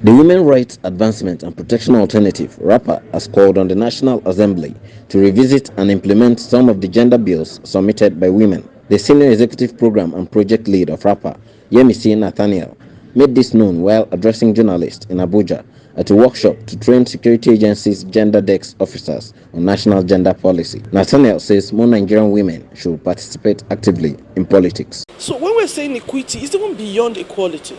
The Women Rights Advancement and Protection Alternative, WRAPA, has called on the National Assembly to revisit and implement some of the gender bills submitted by women. The Senior Executive Program and Project Lead of WRAPA, Yemisi Nathaniel, made this known while addressing journalists in Abuja at a workshop to train security agencies' gender desk officers on national gender policy. Nathaniel says more Nigerian women should participate actively in politics. So when we're saying equity, it's even beyond equality.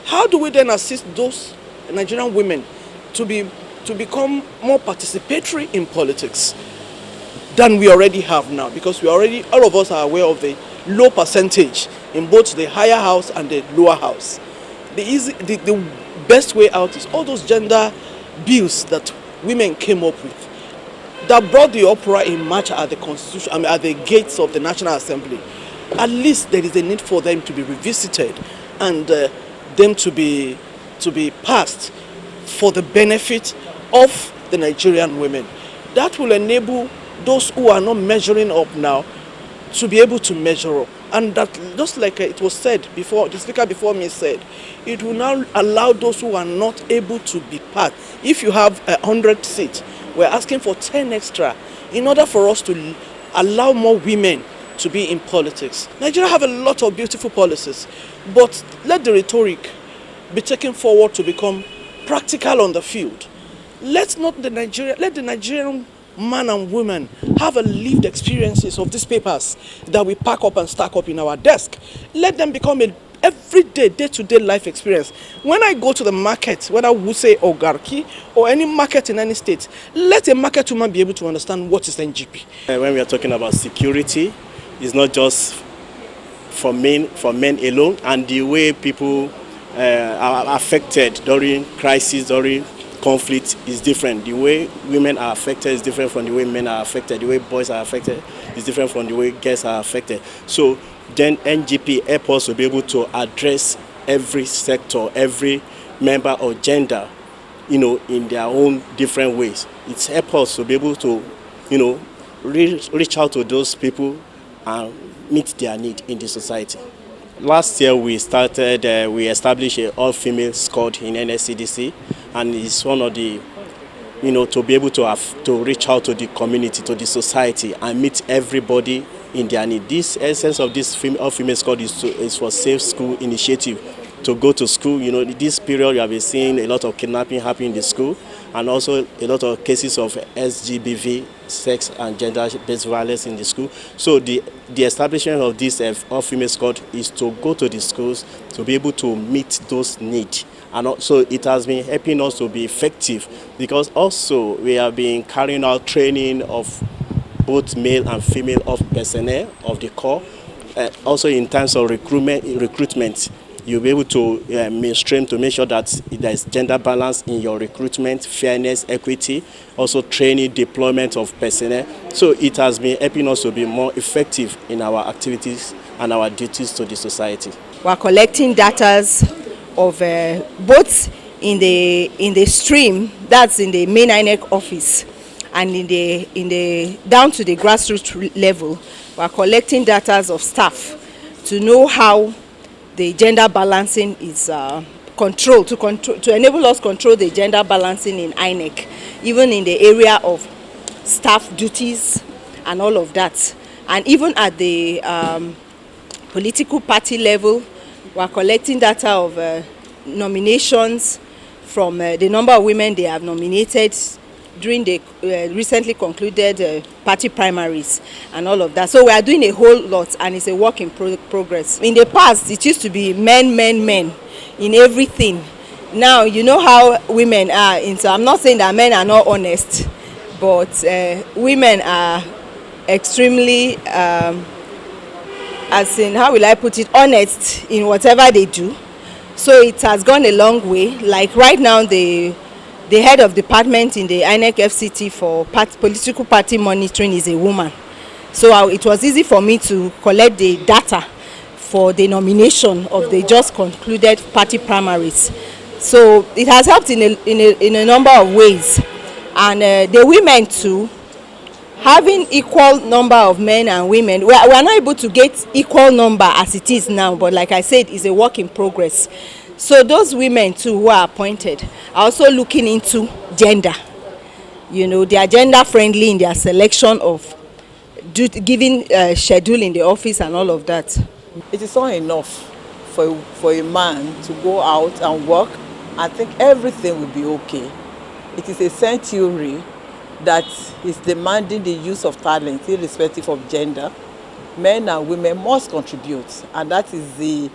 How do we then assist those Nigerian women to become more participatory in politics than we already have now? Because all of us are aware of the low percentage in both the higher house and the lower house. The best way out is all those gender bills that women came up with that brought the uproar in March at the Constitution, at the gates of the National Assembly. At least there is a need for them to be revisited and them to be passed for the benefit of the Nigerian women. That will enable those who are not measuring up now to be able to measure up. And that, just like it was said before, the speaker before me said, it will now allow those who are not able to be part. If you have 100 seats, we're asking for 10 extra in order for us to allow more women to be in politics. Nigeria have a lot of beautiful policies, but let the rhetoric be taken forward to become practical on the field. Let the Nigerian man and woman have a lived experiences of these papers that we pack up and stack up in our desk. Let them become a everyday, day-to-day life experience. When I go to the market, whether we say Ogarki or any market in any state, let a market woman be able to understand what is NGP. When we are talking about security, it's not just for men alone, and the way people are affected during crisis, during conflict is different. The way women are affected is different from the way men are affected. The way boys are affected is different from the way girls are affected. So then NGP helps us to be able to address every sector, every member or gender, in their own different ways. It's helps us to be able to, reach out to those people and meet their need in the society. Last year we established an all-female squad in NSCDC, and it's one of the, to be able to reach out to the community, to the society, and meet everybody in their need. This essence of this all-female squad is for Safe School initiative, to go to school. This period you have been seeing a lot of kidnapping happening in the school, and also a lot of cases of SGBV, sex and gender-based violence in the school. So the establishment of this all-female squad is to go to the schools to be able to meet those needs. And also it has been helping us to be effective, because also we have been carrying out training of both male and female of personnel of the corps. Also in terms of recruitment, you'll be able to mainstream to make sure that there is gender balance in your recruitment, fairness, equity, also training, deployment of personnel. So it has been helping us to be more effective in our activities and our duties to the society. We are collecting data of both in the stream, that's in the main INEC office, and in the down to the grassroots level. We are collecting data of staff to know how the gender balancing is controlled, to enable us control the gender balancing in INEC, even in the area of staff duties and all of that. And even at the political party level, we are collecting data of nominations from the number of women they have nominated during the recently concluded party primaries and all of that. So we are doing a whole lot, and it's a work in progress. In the past, it used to be men in everything. Now, you know how women are. So I'm not saying that men are not honest, but women are extremely, as in, how will I put it, honest in whatever they do. So it has gone a long way. Like right now, the head of department in the INEC FCT for political party monitoring is a woman. So it was easy for me to collect the data for the nomination of the just concluded party primaries. So it has helped in a number of ways. And the women too, having equal number of men and women, we are not able to get equal number as it is now, but like I said, it's a work in progress. So those women too who are appointed are also looking into gender. You know, they are gender friendly in their selection of giving schedule in the office and all of that. It is not enough for a man to go out and work and think everything will be okay. It is a century that is demanding the use of talent irrespective of gender. Men and women must contribute, and that is the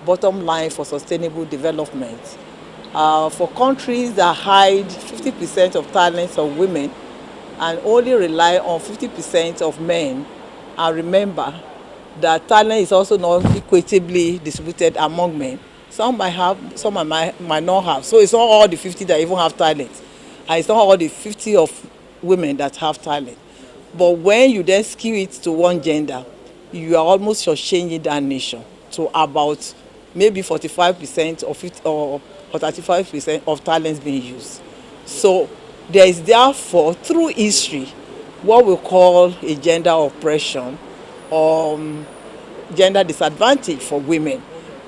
bottom line for sustainable development. For countries that hide 50% of talents of women and only rely on 50% of men, and remember that talent is also not equitably distributed among men. Some might have, some might not have. So it's not all the 50 that even have talent, and it's not all the 50 of women that have talent. But when you then skew it to one gender, you are almost changing that nation to about maybe 45% or 50 or 35% of talents being used. So there is therefore through history what we call a gender oppression or gender disadvantage for women.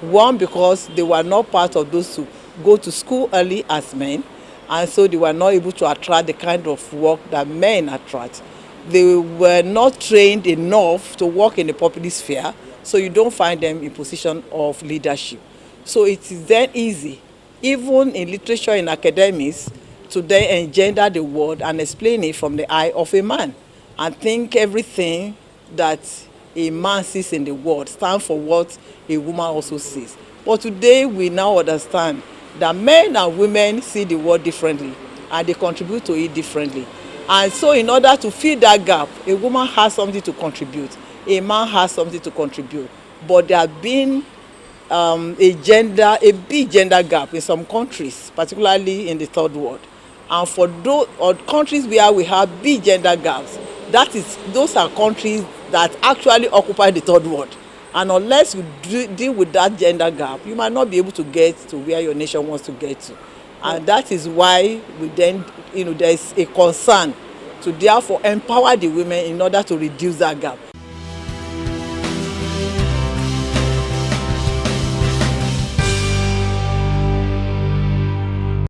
One, because they were not part of those who go to school early as men, and so they were not able to attract the kind of work that men attract. They were not trained enough to work in the public sphere, so you don't find them in position of leadership. So it is then easy, even in literature and academics, to then engender the word and explain it from the eye of a man and think everything that a man sees in the world stands for what a woman also sees. But today we now understand that men and women see the world differently and they contribute to it differently. And so in order to fill that gap, a woman has something to contribute, a man has something to contribute. But there have been a big gender gap in some countries, particularly in the third world. And for those countries where we have big gender gaps, those are countries that actually occupy the third world. And unless you deal with that gender gap, you might not be able to get to where your nation wants to get to. And that is why we then, there is a concern to therefore empower the women in order to reduce that gap.